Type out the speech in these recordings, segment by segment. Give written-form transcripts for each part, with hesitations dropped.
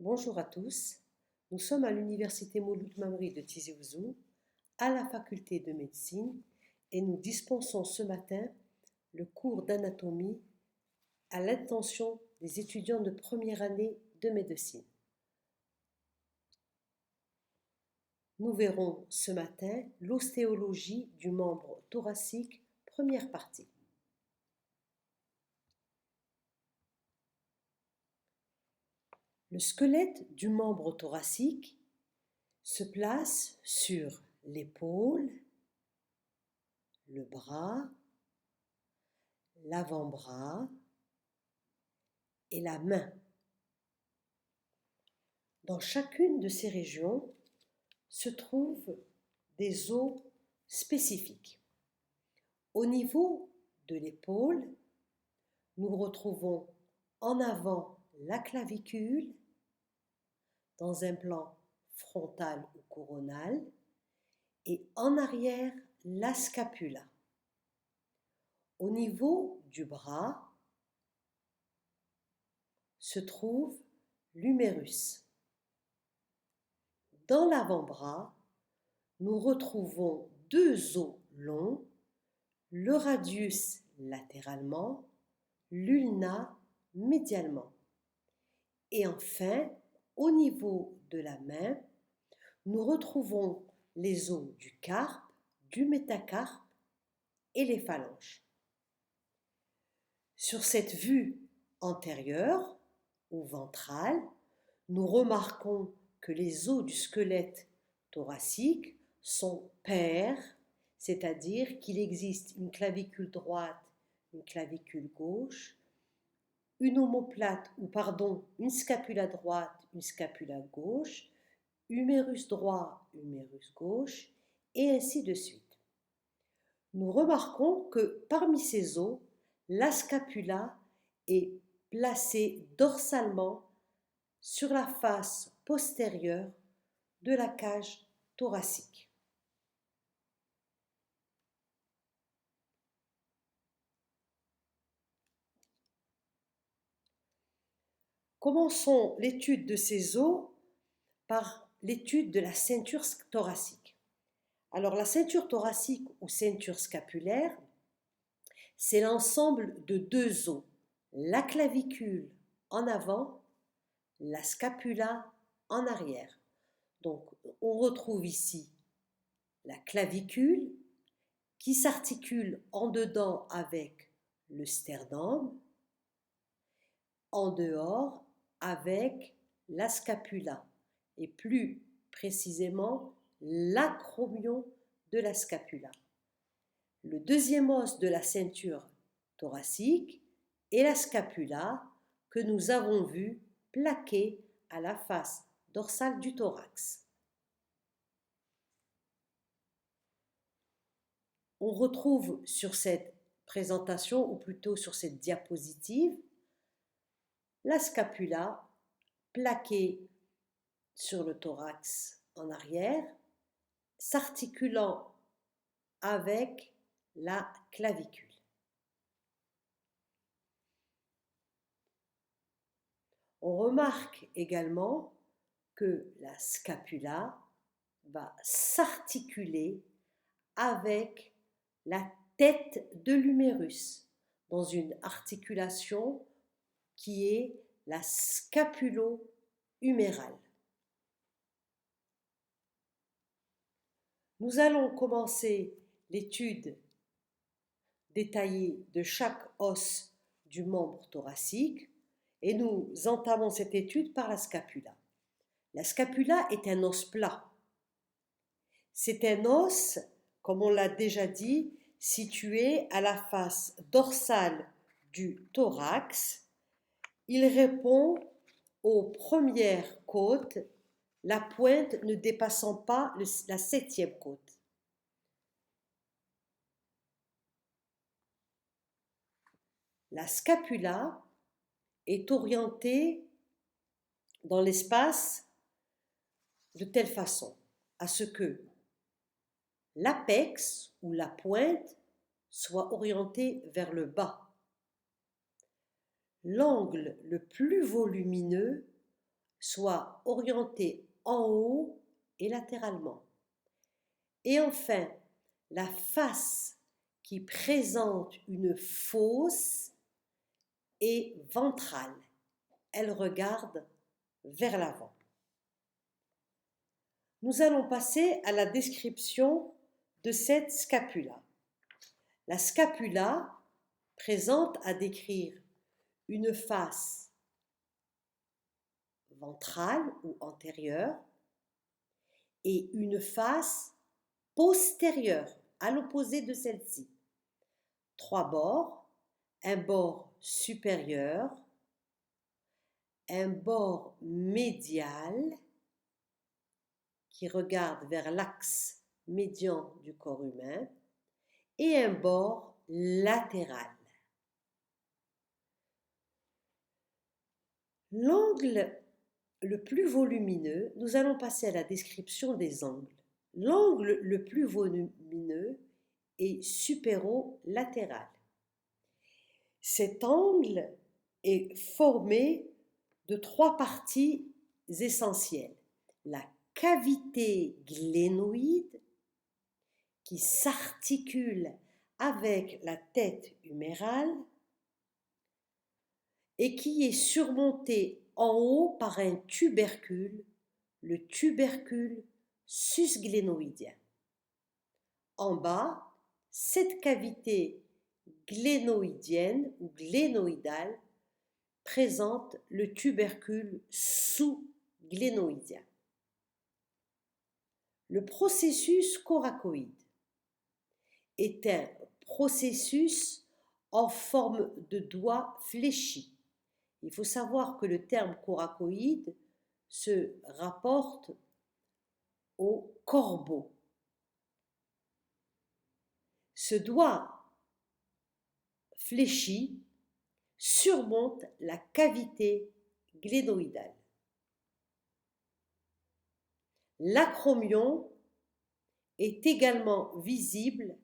Bonjour à tous, nous sommes à l'Université Mouloud Mamri de Tizi Ouzou, à la faculté de médecine, et nous dispensons ce matin le cours d'anatomie à l'intention des étudiants de première année de médecine. Nous verrons ce matin l'ostéologie du membre thoracique, première partie. Le squelette du membre thoracique se place sur l'épaule, le bras, l'avant-bras et la main. Dans chacune de ces régions se trouvent des os spécifiques. Au niveau de l'épaule, nous retrouvons en avant la clavicule dans un plan frontal ou coronal et en arrière la scapula. Au niveau du bras se trouve l'humérus. Dans l'avant-bras, nous retrouvons deux os longs, le radius latéralement, l'ulna médialement. Et enfin, au niveau de la main, nous retrouvons les os du carpe, du métacarpe et les phalanges. Sur cette vue antérieure ou ventrale, nous remarquons que les os du squelette thoracique sont pairs, c'est-à-dire qu'il existe une clavicule droite, une clavicule gauche, une omoplate, une scapula droite, une scapula gauche, humérus droit, humérus gauche, et ainsi de suite. Nous remarquons que parmi ces os, la scapula est placée dorsalement sur la face postérieure de la cage thoracique. Commençons l'étude de ces os par l'étude de la ceinture thoracique. Alors la ceinture thoracique ou ceinture scapulaire, c'est l'ensemble de deux os, la clavicule en avant, la scapula en arrière. Donc on retrouve ici la clavicule qui s'articule en dedans avec le sternum, en dehors avec la scapula et plus précisément l'acromion de la scapula. Le deuxième os de la ceinture thoracique est la scapula que nous avons vu plaquée à la face dorsale du thorax. On retrouve sur cette présentation, ou plutôt sur cette diapositive, la scapula plaquée sur le thorax en arrière, s'articulant avec la clavicule. On remarque également que la scapula va s'articuler avec la tête de l'humérus dans une articulation qui est la scapulo-humérale. Nous allons commencer l'étude détaillée de chaque os du membre thoracique et nous entamons cette étude par la scapula. La scapula est un os plat. C'est un os, comme on l'a déjà dit, situé à la face dorsale du thorax. Il répond aux premières côtes, la pointe ne dépassant pas la septième côte. La scapula est orientée dans l'espace de telle façon à ce que l'apex ou la pointe soit orienté vers le bas. L'angle le plus volumineux soit orientée en haut et latéralement. Et enfin, la face qui présente une fosse est ventrale. Elle regarde vers l'avant. Nous allons passer à la description de cette scapula. La scapula présente à décrire une face ventrale ou antérieure et une face postérieure à l'opposé de celle-ci. 3 bords, un bord supérieur, un bord médial qui regarde vers l'axe médian du corps humain et un bord latéral. L'angle le plus volumineux, nous allons passer à la description des angles. L'angle le plus volumineux est supéro-latéral. Cet angle est formé de 3 parties essentielles. La cavité glénoïde qui s'articule avec la tête humérale et qui est surmontée en haut par un tubercule, le tubercule susglénoïdien. En bas, cette cavité glénoïdienne ou glénoïdale présente le tubercule sous-glénoïdien. Le processus coracoïde est un processus en forme de doigt fléchi. Il faut savoir que le terme coracoïde se rapporte au corbeau. Ce doigt fléchi surmonte la cavité glénoïdale. L'acromion est également visible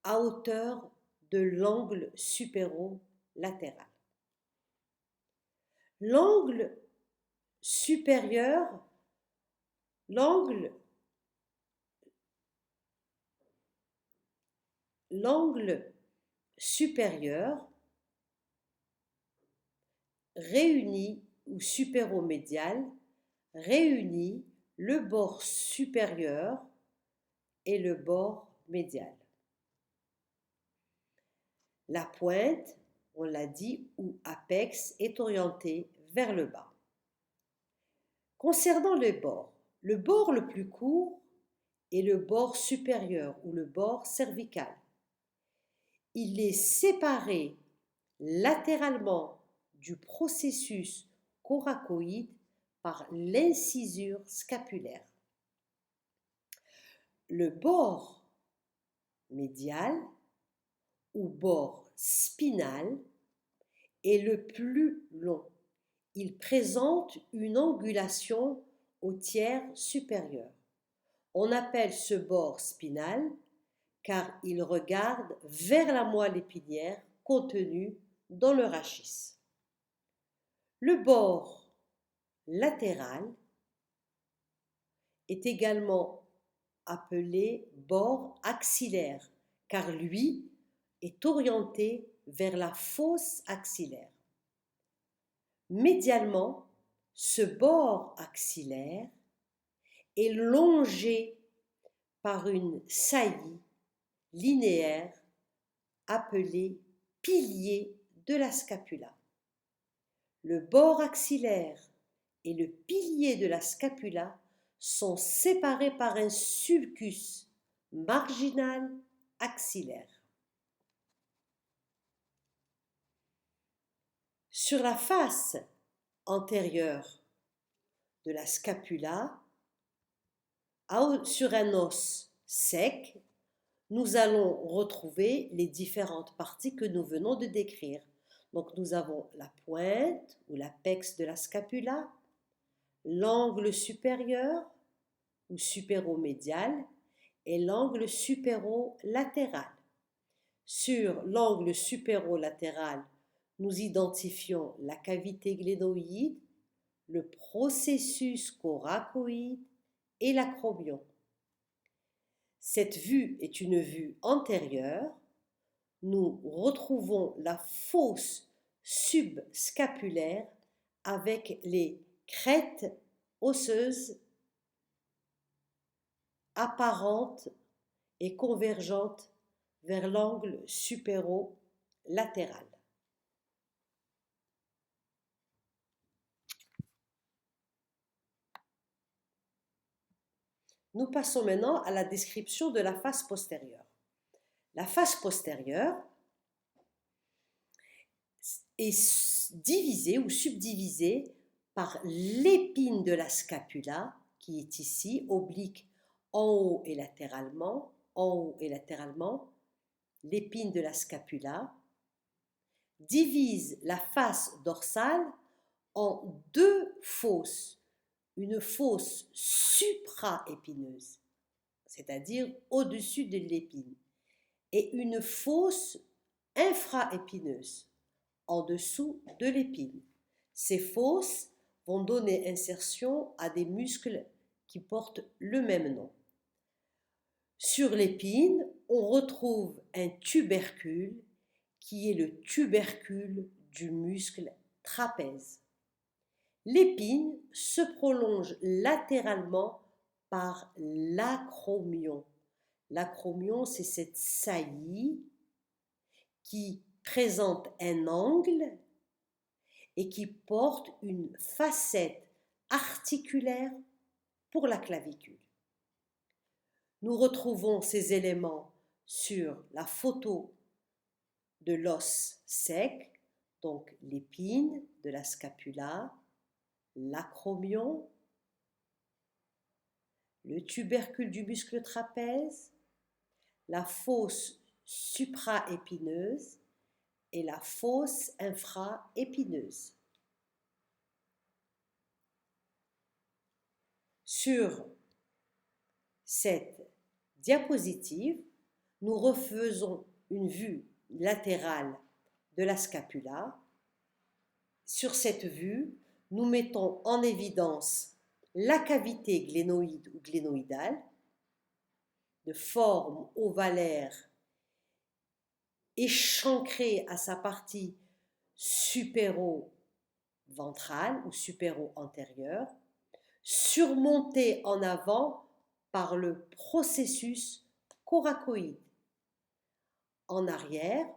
à hauteur de l'angle supéro-latéral. L'angle supérieur, l'angle supérieur réunit ou supéromédial réunit le bord supérieur et le bord médial. La pointe, on l'a dit, ou apex, est orientée vers le bas. Concernant le bord le plus court est le bord supérieur ou le bord cervical. Il est séparé latéralement du processus coracoïde par l'incisure scapulaire. Le bord médial ou bord spinal est le plus long. Il présente une angulation au tiers supérieur. On appelle ce bord spinal car il regarde vers la moelle épinière contenue dans le rachis. Le bord latéral est également appelé bord axillaire car lui est orienté vers la fosse axillaire. Médialement, ce bord axillaire est longé par une saillie linéaire appelée pilier de la scapula. Le bord axillaire et le pilier de la scapula sont séparés par un sulcus marginal axillaire. Sur la face antérieure de la scapula, sur un os sec, nous allons retrouver les différentes parties que nous venons de décrire. Donc nous avons la pointe ou l'apex de la scapula, l'angle supérieur ou supéromédial et l'angle supérolatéral. Sur l'angle supérolatéral, nous identifions la cavité glénoïde, le processus coracoïde et l'acromion. Cette vue est une vue antérieure. Nous retrouvons la fosse subscapulaire avec les crêtes osseuses apparentes et convergentes vers l'angle supéro-latéral. Nous passons maintenant à la description de la face postérieure. La face postérieure est divisée ou subdivisée par l'épine de la scapula, qui est ici, oblique en haut et latéralement, l'épine de la scapula, divise la face dorsale en deux fosses, une fosse supraépineuse, c'est-à-dire au-dessus de l'épine, et une fosse infraépineuse, en dessous de l'épine. Ces fosses vont donner insertion à des muscles qui portent le même nom. Sur l'épine, on retrouve un tubercule qui est le tubercule du muscle trapèze. L'épine se prolonge latéralement par l'acromion. L'acromion, c'est cette saillie qui présente un angle et qui porte une facette articulaire pour la clavicule. Nous retrouvons ces éléments sur la photo de l'os sec, donc l'épine de la scapula, l'acromion, le tubercule du muscle trapèze, la fosse supraépineuse et la fosse infraépineuse. Sur cette diapositive, nous refaisons une vue latérale de la scapula. Sur cette vue, nous mettons en évidence la cavité glénoïde ou glénoïdale, de forme ovalaire, échancrée à sa partie supéro-ventrale ou supéro-antérieure, surmontée en avant par le processus coracoïde. En arrière,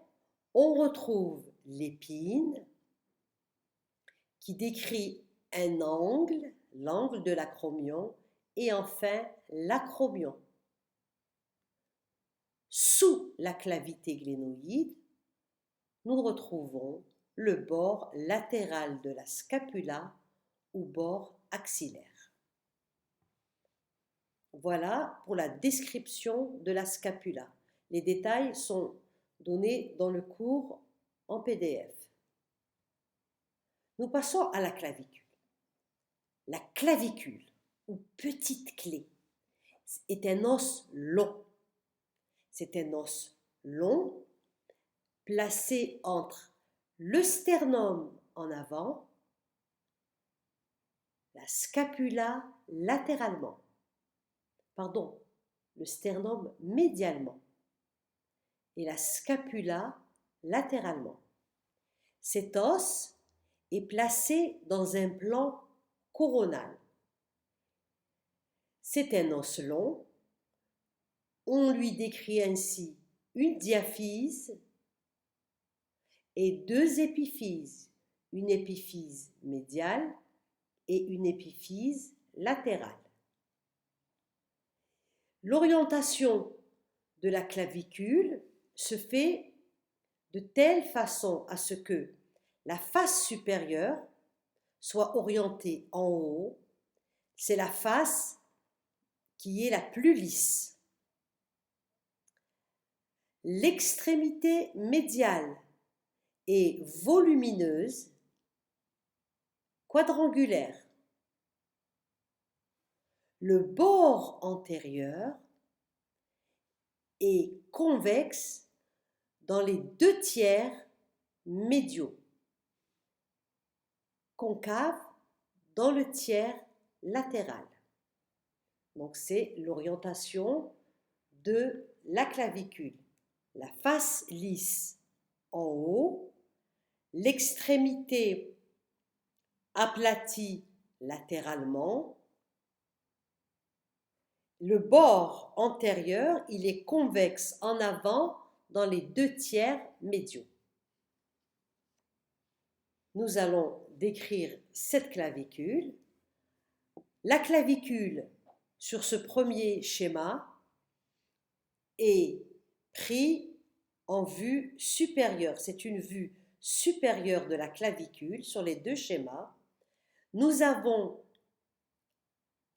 on retrouve l'épine qui décrit un angle, l'angle de l'acromion, et enfin l'acromion. Sous la cavité glénoïde, nous retrouvons le bord latéral de la scapula ou bord axillaire. Voilà pour la description de la scapula. Les détails sont donnés dans le cours en PDF. Nous passons à la clavicule. La clavicule, ou petite clé, est un os long. C'est un os long placé entre le sternum en avant, la scapula latéralement, le sternum médialement et la scapula latéralement. Cet os est placé dans un plan coronal. C'est un os long. On lui décrit ainsi une diaphyse et deux épiphyses, une épiphyse médiale et une épiphyse latérale. L'orientation de la clavicule se fait de telle façon à ce que la face supérieure soit orientée en haut. C'est la face qui est la plus lisse. L'extrémité médiale est volumineuse, quadrangulaire. Le bord antérieur est convexe dans les 2/3 médiaux, concave dans le tiers latéral. Donc c'est l'orientation de la clavicule. La face lisse en haut, l'extrémité aplatie latéralement. Le bord antérieur, il est convexe en avant dans les 2 tiers médiaux. Nous allons décrire cette clavicule. La clavicule, sur ce premier schéma, est prise en vue supérieure. C'est une vue supérieure de la clavicule sur les 2 schémas. Nous avons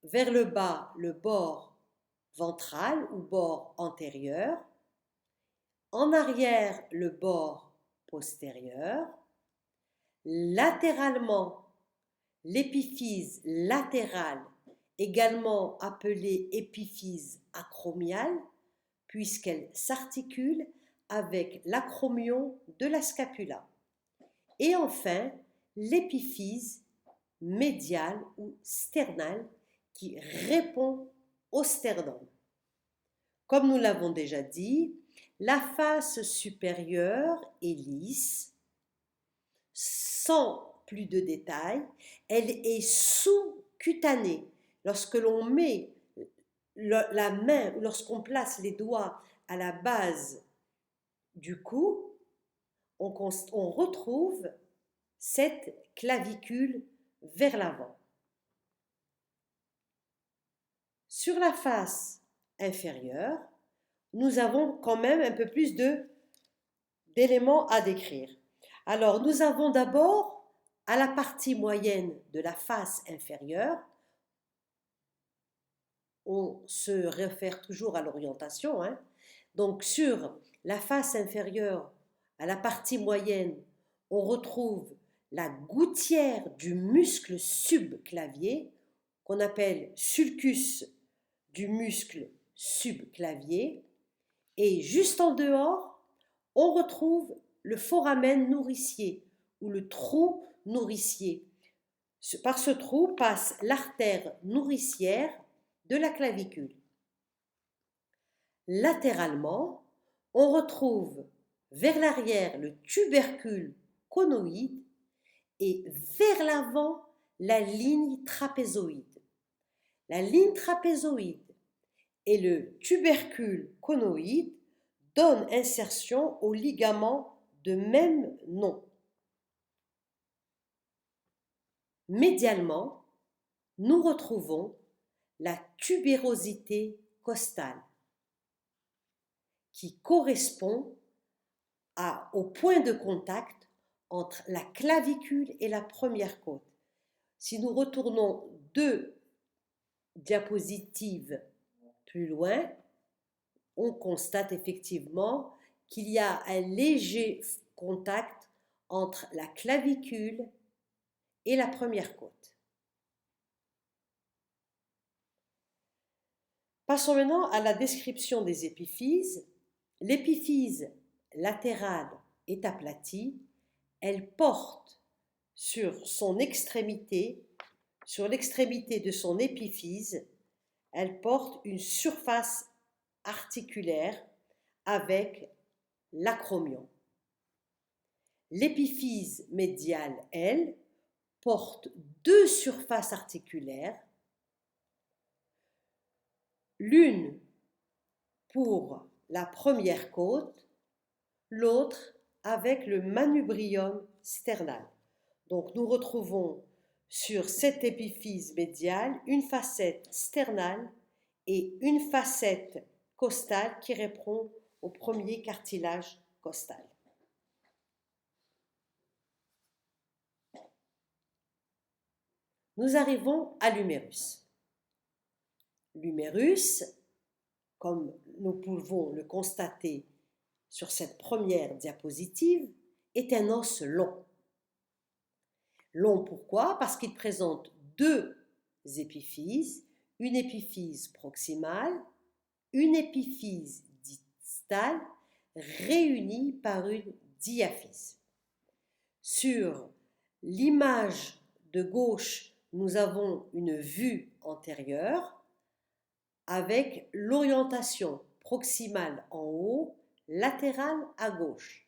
vers le bas le bord ventral ou bord antérieur, en arrière le bord postérieur, latéralement l'épiphyse latérale, également appelée épiphyse acromiale, puisqu'elle s'articule avec l'acromion de la scapula. Et enfin, l'épiphyse médiale ou sternale qui répond au sternum. Comme nous l'avons déjà dit, la face supérieure est lisse, sans plus de détails, elle est sous-cutanée. Lorsque l'on met la main, lorsqu'on place les doigts à la base du cou, on retrouve cette clavicule vers l'avant. Sur la face inférieure, nous avons quand même un peu plus d'éléments à décrire. Alors, nous avons d'abord, à la partie moyenne de la face inférieure, on se réfère toujours à l'orientation, hein. Donc sur la face inférieure, à la partie moyenne, on retrouve la gouttière du muscle subclavier, qu'on appelle sulcus du muscle subclavier, et juste en dehors, on retrouve le foramen nourricier ou le trou nourricier. Par ce trou passe l'artère nourricière de la clavicule. Latéralement, on retrouve vers l'arrière le tubercule conoïde et vers l'avant la ligne trapézoïde. La ligne trapézoïde et le tubercule conoïde donnent insertion au ligament de même nom. Médialement, nous retrouvons la tubérosité costale qui correspond au point de contact entre la clavicule et la première côte. Si nous retournons 2 diapositives plus loin, on constate effectivement qu'il y a un léger contact entre la clavicule et la première côte. Passons maintenant à la description des épiphyses. L'épiphyse latérale est aplatie, elle porte sur son extrémité, sur l'extrémité de son épiphyse, elle porte une surface articulaire avec l'acromion. L'épiphyse médiale, elle, porte 2 surfaces articulaires, l'une pour la première côte, l'autre avec le manubrium sternal. Donc nous retrouvons sur cette épiphyse médiale une facette sternale et une facette costale qui répond au premier cartilage costal. Nous arrivons à l'humérus. L'humérus, comme nous pouvons le constater sur cette première diapositive, est un os long. Long pourquoi? Parce qu'il présente 2 épiphyses, une épiphyse proximale, une épiphyse distale, réunies par une diaphyse. Sur l'image de gauche nous avons une vue antérieure avec l'orientation proximale en haut, latérale à gauche.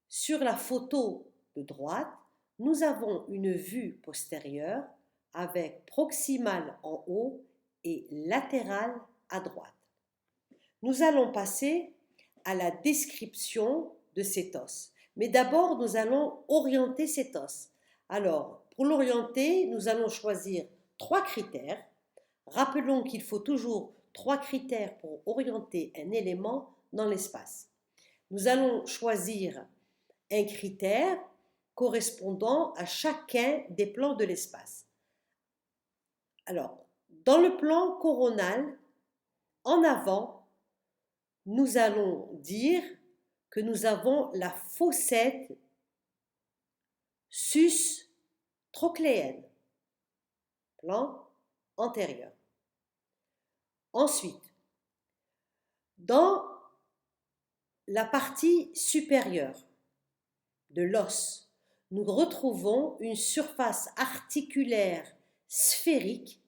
Sur la photo de droite, nous avons une vue postérieure avec proximale en haut et latérale à droite. Nous allons passer à la description de cet os. Mais d'abord, nous allons orienter cet os. Alors, pour l'orienter, nous allons choisir 3 critères. Rappelons qu'il faut toujours 3 critères pour orienter un élément dans l'espace. Nous allons choisir un critère correspondant à chacun des plans de l'espace. Alors, dans le plan coronal, en avant, nous allons dire que nous avons la fossette sus-trochléenne, plan antérieur. Ensuite, dans la partie supérieure de l'os, nous retrouvons une surface articulaire sphérique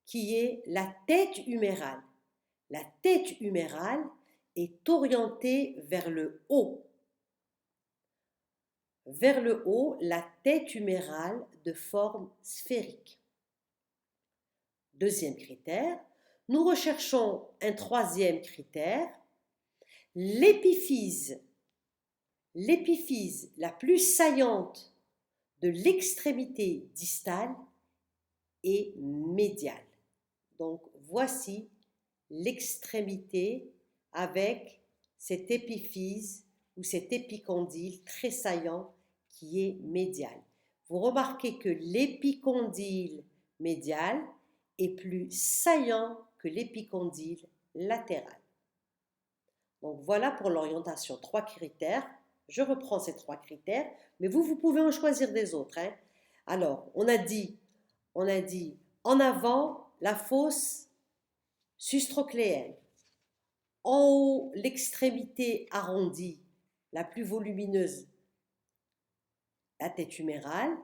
qui est la tête humérale. La tête humérale est orientée vers le haut. Vers le haut, la tête humérale de forme sphérique. Deuxième critère, nous recherchons un troisième critère, l'épiphyse. L'épiphyse la plus saillante de l'extrémité distale et médiale. Donc voici l'extrémité avec cette épiphyse ou cet épicondyle très saillant qui est médial. Vous remarquez que l'épicondyle médial est plus saillant que l'épicondyle latéral. Donc voilà pour l'orientation, 3 critères. Je reprends ces 3 critères, mais vous pouvez en choisir des autres. Alors, on a dit en avant la fosse sus-trochléenne, en haut l'extrémité arrondie, la plus volumineuse, la tête humérale,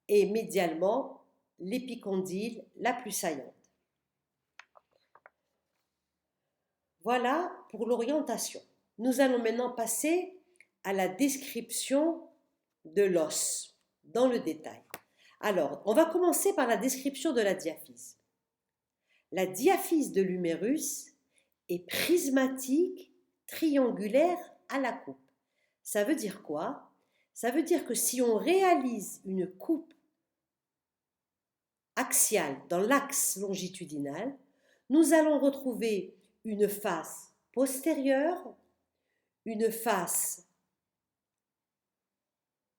et médialement l'épicondyle, la plus saillante. Voilà pour l'orientation. Nous allons maintenant passer à la description de l'os dans le détail. Alors, on va commencer par la description de la diaphyse. La diaphyse de l'humérus est prismatique, triangulaire à la coupe. Ça veut dire quoi? Ça veut dire que si on réalise une coupe axiale dans l'axe longitudinal, nous allons retrouver une face postérieure, une face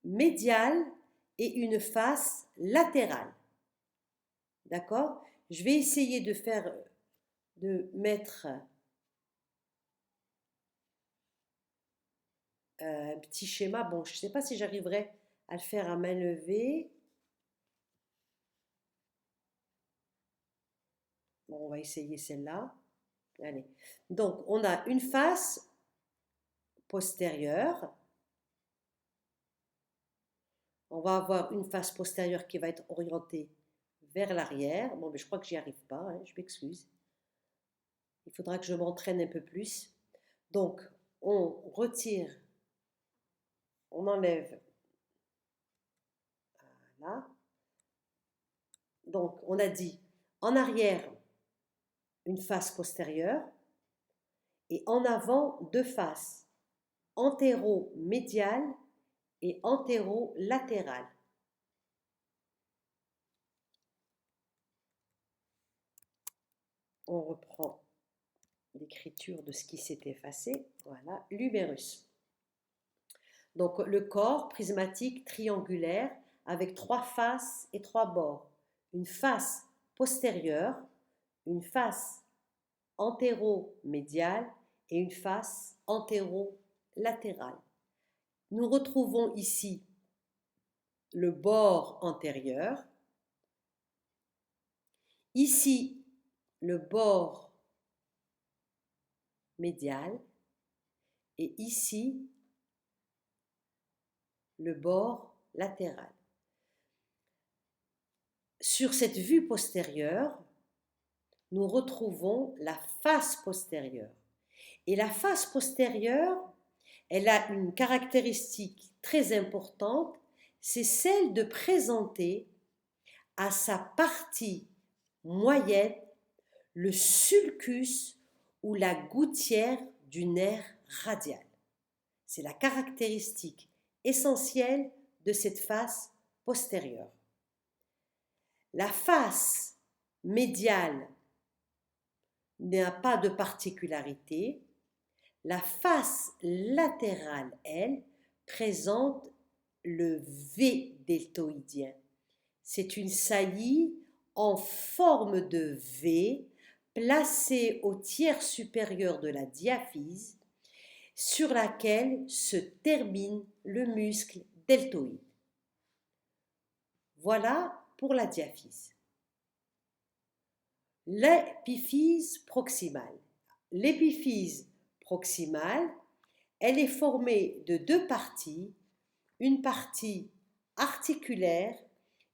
médiale et une face latérale. D'accord? Je vais essayer de mettre un petit schéma. Bon, je ne sais pas si j'arriverai à le faire à main levée. Bon, on va essayer celle-là. Allez. Donc, on a une face postérieure. On va avoir une face postérieure qui va être orientée vers l'arrière. Bon, mais je crois que j'y arrive pas, je m'excuse. Il faudra que je m'entraîne un peu plus. Donc, on retire, on enlève. Voilà. Donc, on a dit en arrière, une face postérieure et en avant, 2 faces, antéro-médiale et antéro-latérale. On reprend l'écriture de ce qui s'est effacé. Voilà, l'humérus. Donc le corps prismatique triangulaire avec 3 faces et 3 bords. Une face postérieure, une face antéro-médiale et une face antéro-latérale. Nous retrouvons ici le bord antérieur, ici le bord médial et ici le bord latéral. Sur cette vue postérieure, nous retrouvons la face postérieure. Et la face postérieure, elle a une caractéristique très importante, c'est celle de présenter à sa partie moyenne le sulcus ou la gouttière du nerf radial. C'est la caractéristique essentielle de cette face postérieure. La face médiale n'a pas de particularité. La face latérale, elle, présente le V deltoïdien. C'est une saillie en forme de V placée au tiers supérieur de la diaphyse sur laquelle se termine le muscle deltoïde. Voilà pour la diaphyse. L'épiphyse proximale. L'épiphyse proximale, elle est formée de deux parties, une partie articulaire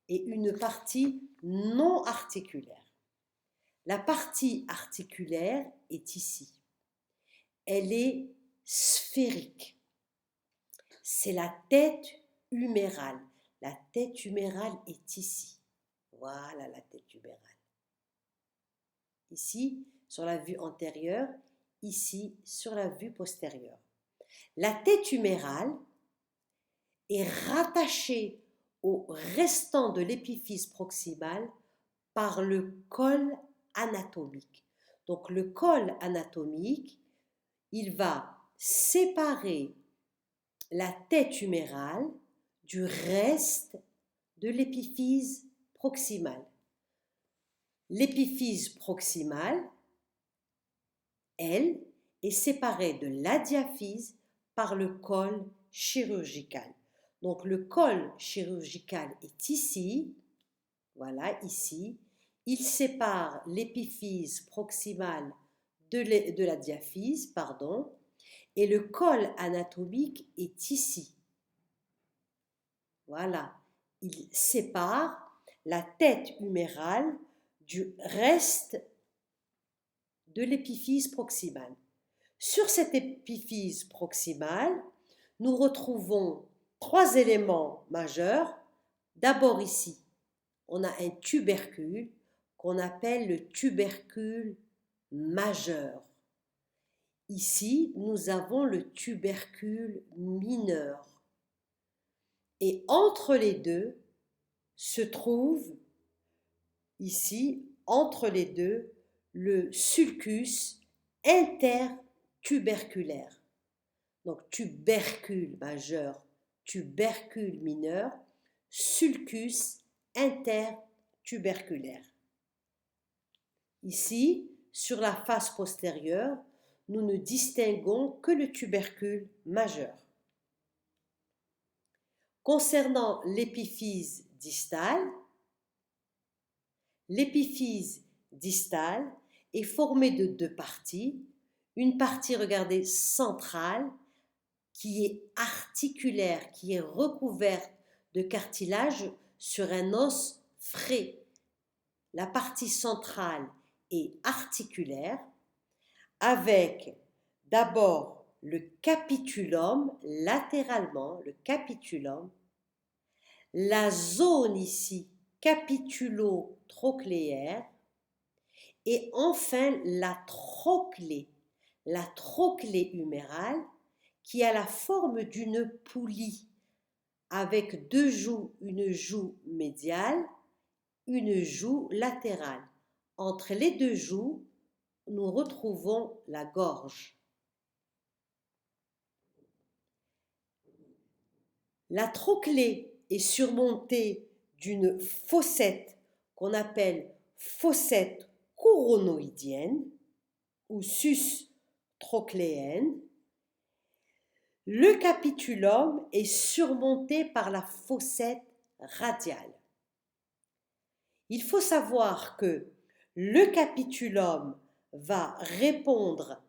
et une partie non articulaire. La partie articulaire est ici. Elle est sphérique. C'est la tête humérale. La tête humérale est ici. Voilà la tête humérale. Ici, sur la vue antérieure, ici, sur la vue postérieure. La tête humérale est rattachée au restant de l'épiphyse proximale par le col anatomique. Donc le col anatomique, il va séparer la tête humérale du reste de l'épiphyse proximale. L'épiphyse proximale, elle, est séparée de la diaphyse par le col chirurgical. Donc le col chirurgical est ici, voilà, ici. Il sépare l'épiphyse proximale de la diaphyse, pardon, et le col anatomique est ici. Voilà, il sépare la tête humérale du reste de l'épiphyse proximale. Sur cette épiphyse proximale, nous retrouvons trois éléments majeurs. D'abord ici, on a un tubercule qu'on appelle le tubercule majeur. Ici, nous avons le tubercule mineur. Et entre les deux se trouve, ici, entre les deux, le sulcus intertuberculaire. Donc tubercule majeur, tubercule mineur, sulcus intertuberculaire. Ici, sur la face postérieure, nous ne distinguons que le tubercule majeur. Concernant l'épiphyse distale est formée de deux parties. Une partie, regardez, centrale, qui est articulaire, qui est recouverte de cartilage sur un os frais. La partie centrale est articulaire, avec d'abord le capitulum, latéralement, le capitulum, la zone ici capitulo-trochléaire, et enfin la trochlée humérale, qui a la forme d'une poulie avec deux joues, une joue médiale, une joue latérale. Entre les deux joues, nous retrouvons la gorge. La trochlée est surmontée d'une fossette qu'on appelle fossette coronoïdienne ou sus trochléenne. Le capitulum est surmonté par la fossette radiale. Il faut savoir que le capitulum va répondre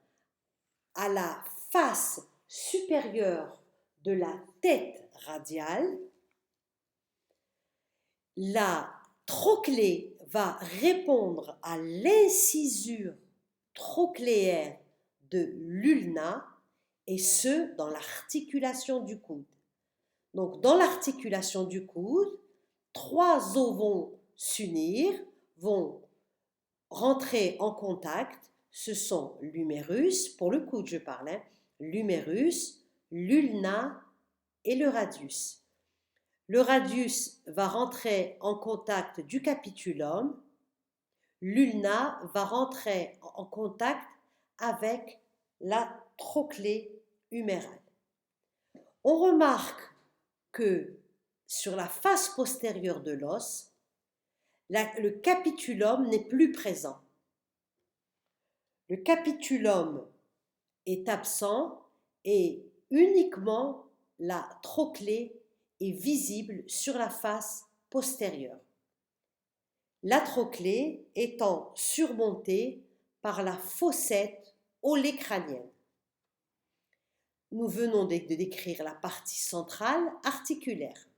à la face supérieure de la tête radiale. La trochlée va répondre à l'incisure trochléaire de l'ulna, et ce, dans l'articulation du coude. Donc, dans l'articulation du coude, 3 os vont s'unir, vont rentrer en contact. Ce sont l'humérus, pour le coude je parle, l'humérus, l'ulna et le radius. Le radius va rentrer en contact du capitulum, l'ulna va rentrer en contact avec la trochlée humérale. On remarque que sur la face postérieure de l'os, le capitulum n'est plus présent. Le capitulum est absent et uniquement la trochlée est visible sur la face postérieure. La trochlée étant surmontée par la fossette olecrânienne. Nous venons de décrire la partie centrale articulaire.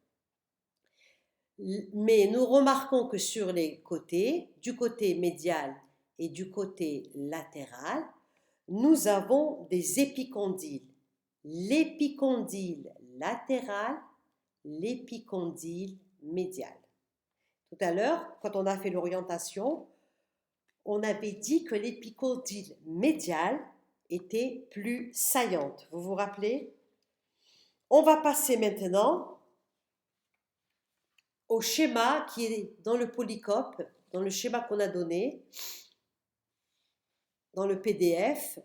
Mais nous remarquons que sur les côtés, du côté médial et du côté latéral, nous avons des épicondyles. L'épicondyle latéral, l'épicondyle médial. Tout à l'heure, quand on a fait l'orientation, on avait dit que l'épicondyle médial était plus saillante. Vous vous rappelez? On va passer maintenant au schéma qui est dans le polycope, dans le schéma qu'on a donné, dans le PDF.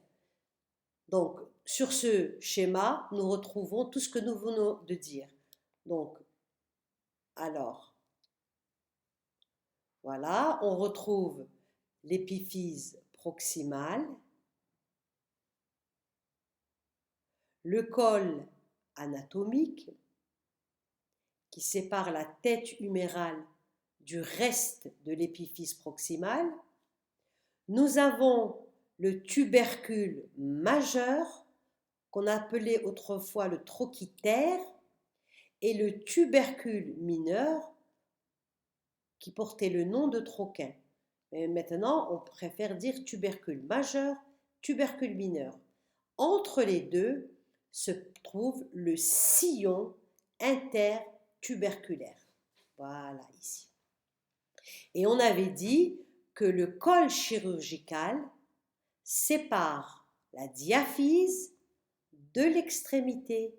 Donc, sur ce schéma, nous retrouvons tout ce que nous venons de dire. Donc, alors, voilà, on retrouve l'épiphyse proximale, le col anatomique qui sépare la tête humérale du reste de l'épiphyse proximale. Nous avons le tubercule majeur qu'on appelait autrefois le trochitère et le tubercule mineur qui portait le nom de troquin. Mais maintenant, on préfère dire tubercule majeur, tubercule mineur. Entre les deux se trouve le sillon intertuberculaire. Voilà, ici. Et on avait dit que le col chirurgical sépare la diaphyse de l'extrémité,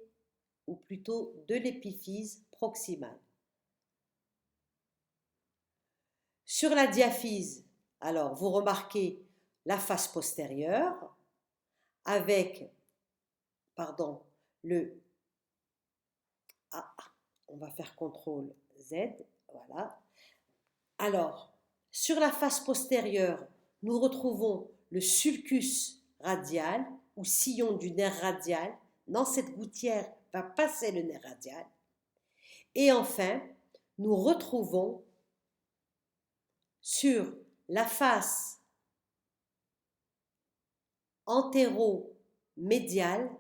ou plutôt de l'épiphyse proximale. Sur la diaphyse, alors vous remarquez la face postérieure avec, on va faire CTRL Z, voilà. Alors, sur la face postérieure, nous retrouvons le sulcus radial ou sillon du nerf radial. Dans cette gouttière va passer le nerf radial. Et enfin, nous retrouvons sur la face antéro-médiale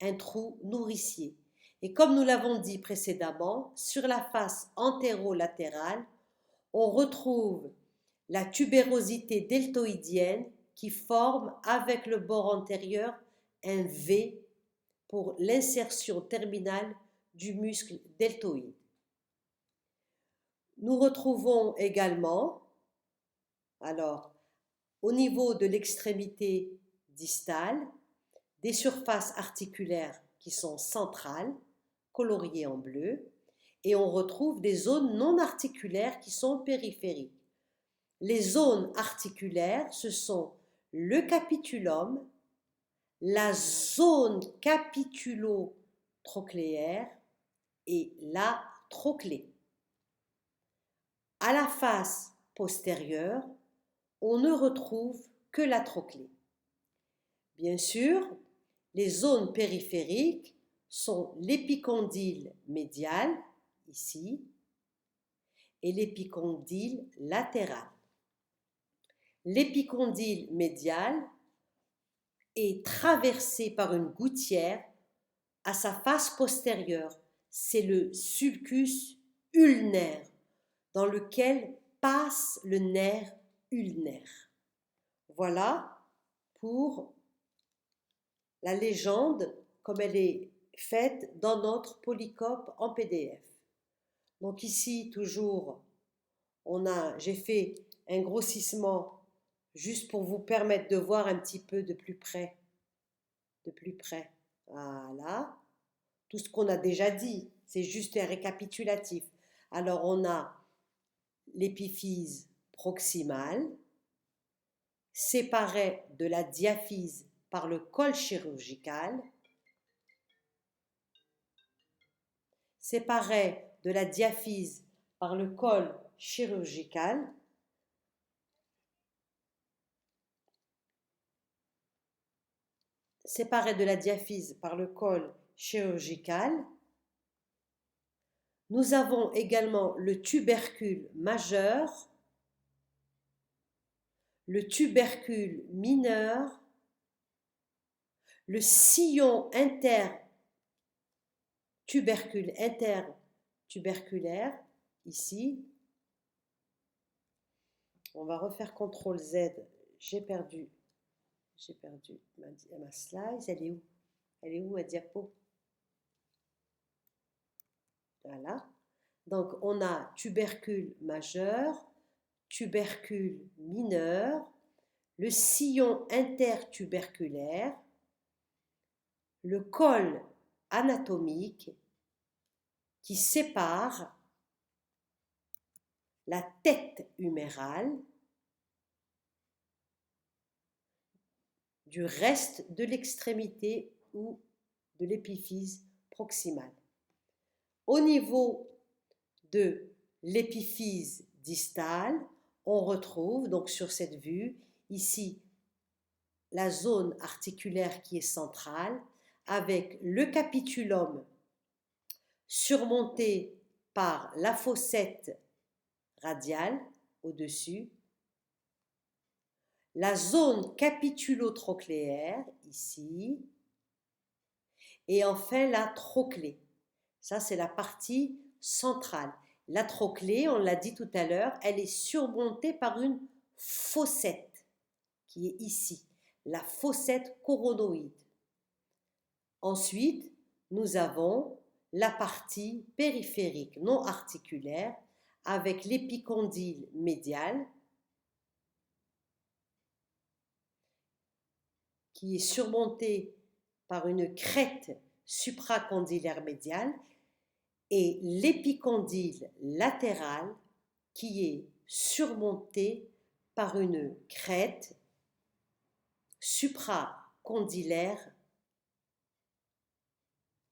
un trou nourricier. Et comme nous l'avons dit précédemment, sur la face antéro-latérale, on retrouve la tubérosité deltoïdienne qui forme avec le bord antérieur un V pour l'insertion terminale du muscle deltoïde. Nous retrouvons également, alors, au niveau de l'extrémité distale, des surfaces articulaires qui sont centrales, coloriées en bleu, et on retrouve des zones non articulaires qui sont périphériques. Les zones articulaires, ce sont le capitulum, la zone capitulo-trochléaire et la trochlée. À la face postérieure, on ne retrouve que la trochlée. Bien sûr, les zones périphériques sont l'épicondyle médial, ici, et l'épicondyle latéral. L'épicondyle médial est traversé par une gouttière à sa face postérieure. C'est le sulcus ulnaire dans lequel passe le nerf ulnaire. Voilà pour la légende comme elle est faite dans notre polycope en PDF. Donc ici, toujours, j'ai fait un grossissement juste pour vous permettre de voir un petit peu de plus près. De plus près. Voilà. Tout ce qu'on a déjà dit, c'est juste un récapitulatif. Alors, on a l'épiphyse proximale, séparée de la diaphyse par le col chirurgical, séparée de la diaphyse par le col chirurgical, séparée de la diaphyse par le col chirurgical. Nous avons également le tubercule majeur, le tubercule mineur, le sillon intertuberculaire, ici. On va refaire CTRL Z. J'ai perdu ma slide. Elle est où? Elle est où ma diapo? Voilà. Donc, on a tubercule majeur, tubercule mineur, le sillon intertuberculaire, le col anatomique qui sépare la tête humérale du reste de l'extrémité ou de l'épiphyse proximale. Au niveau de l'épiphyse distale, on retrouve donc sur cette vue ici la zone articulaire qui est centrale avec le capitulum surmonté par la fossette radiale au-dessus, la zone capitulo-trochléaire ici, et enfin la trochlée. Ça, c'est la partie centrale. La trochlée, on l'a dit tout à l'heure, elle est surmontée par une fossette qui est ici, la fossette coronoïde. Ensuite, nous avons la partie périphérique non articulaire avec l'épicondyle médial qui est surmontée par une crête supracondylaire médiale et l'épicondyle latéral qui est surmonté par une crête supracondylaire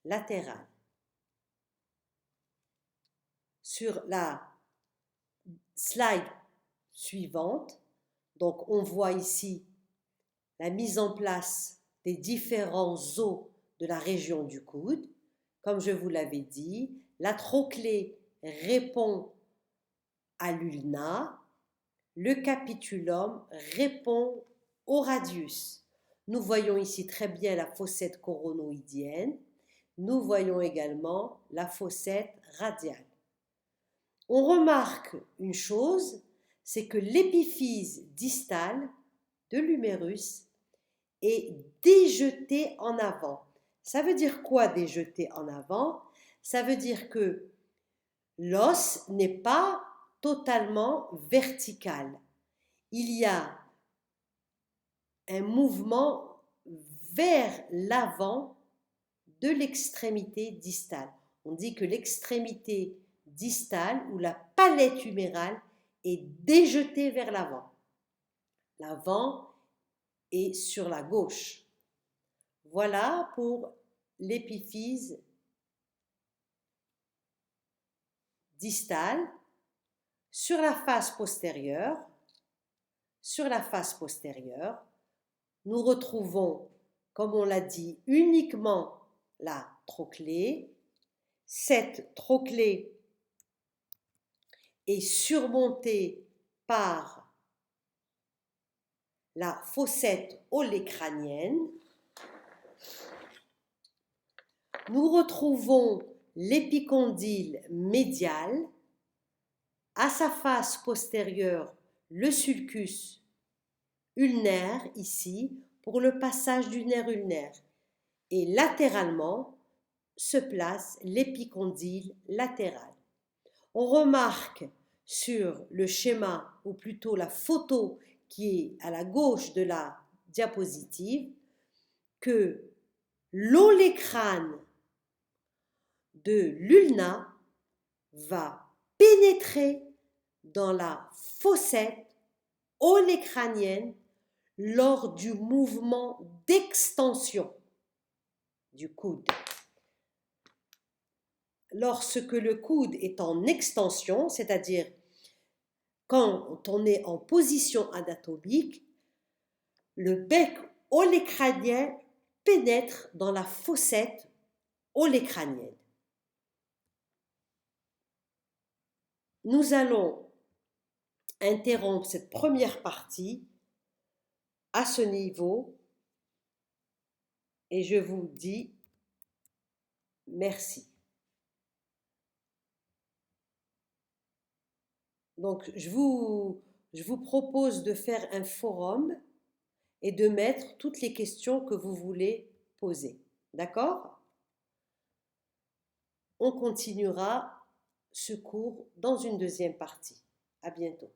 latérale. Sur la slide suivante, donc on voit ici la mise en place des différents os de la région du coude. Comme je vous l'avais dit, la trochlée répond à l'ulna, le capitulum répond au radius. Nous voyons ici très bien la fossette coronoïdienne, nous voyons également la fossette radiale. On remarque une chose, c'est que l'épiphyse distale de l'humérus est déjetée en avant. Ça veut dire quoi déjeter en avant? Ça veut dire que l'os n'est pas totalement vertical. Il y a un mouvement vers l'avant de l'extrémité distale. On dit que l'extrémité distale ou la palette humérale est déjetée vers l'avant. L'avant est sur la gauche. Voilà pour l'épiphyse distale. Sur la face postérieure, nous retrouvons, comme on l'a dit, uniquement la trochlée. Cette trochlée est surmontée par la fossette olécrânienne. Nous retrouvons l'épicondyle médial à sa face postérieure le sulcus ulnaire ici pour le passage du nerf ulnaire et latéralement se place l'épicondyle latéral. On remarque sur le schéma, ou plutôt la photo qui est à la gauche de la diapositive, que l'olécrane de l'ulna va pénétrer dans la fossette olécranienne lors du mouvement d'extension du coude. Lorsque le coude est en extension, c'est-à-dire quand on est en position anatomique, le bec olécranien pénètre dans la fossette olécranienne. Nous allons interrompre cette première partie à ce niveau et je vous dis merci. Donc, je vous propose de faire un forum et de mettre toutes les questions que vous voulez poser. D'accord? On continuera ce cours dans une deuxième partie. À bientôt.